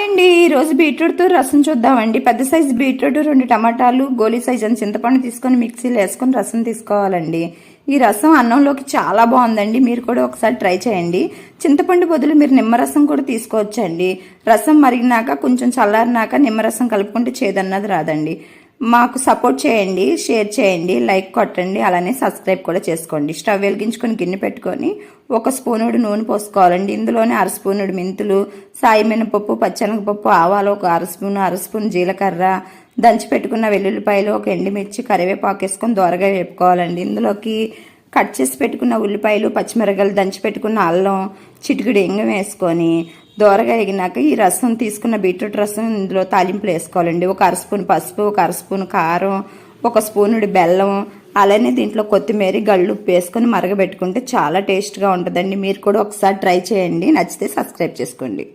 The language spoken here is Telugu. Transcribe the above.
అండి ఈరోజు బీట్రూట్తో రసం చూద్దామండి. పెద్ద సైజు బీట్రూట్, 2 టమాటాలు, గోలీ సైజు అని చింతపండు తీసుకొని మిక్సీలో వేసుకొని రసం తీసుకోవాలండి. ఈ రసం అన్నంలోకి చాలా బాగుందండి. మీరు కూడా ఒకసారి ట్రై చేయండి. చింతపండు బదులు మీరు నిమ్మరసం కూడా తీసుకోవచ్చండి. రసం మరిగినాక కొంచెం చల్లారినాక నిమ్మరసం కలుపుకుంటే చేదన్నది రాదండి. మాకు సపోర్ట్ చేయండి, షేర్ చేయండి, లైక్ కొట్టండి, అలానే సబ్స్క్రైబ్ కూడా చేసుకోండి. స్టవ్ వెలిగించుకొని గిన్నె పెట్టుకొని 1 స్పూనుడు నూనె పోసుకోవాలండి. ఇందులోనే 1/2 స్పూనుడు మెంతులు, సాయి మినపప్పు, పచ్చెనగపప్పు, ఆవాలు, 1/2 స్పూన్ జీలకర్ర, దంచి పెట్టుకున్న వెల్లుల్లిపాయలు, 1 ఎండుమిర్చి, కరివేపాకు వేసుకొని దోరగా వేపుకోవాలండి. ఇందులోకి కట్ చేసి పెట్టుకున్న ఉల్లిపాయలు, పచ్చిమిరపకాయలు, దంచి పెట్టుకున్న అల్లం, చిటికెడు ఇంగ వేసుకొని దోరగా ఎగినాక ఈ రసం తీసుకున్న బీట్రూట్ రసం ఇందులో తాలింపులు వేసుకోవాలండి. 1/2 స్పూన్ పసుపు, 1/2 స్పూన్ కారం, 1 స్పూనుడి బెల్లం, అలానే దీంట్లో కొత్తిమీర, గళ్ళుప్పు వేసుకొని మరగబెట్టుకుంటే చాలా టేస్ట్గా ఉంటుందండి. మీరు కూడా ఒకసారి ట్రై చేయండి. నచ్చితే సబ్స్క్రైబ్ చేసుకోండి.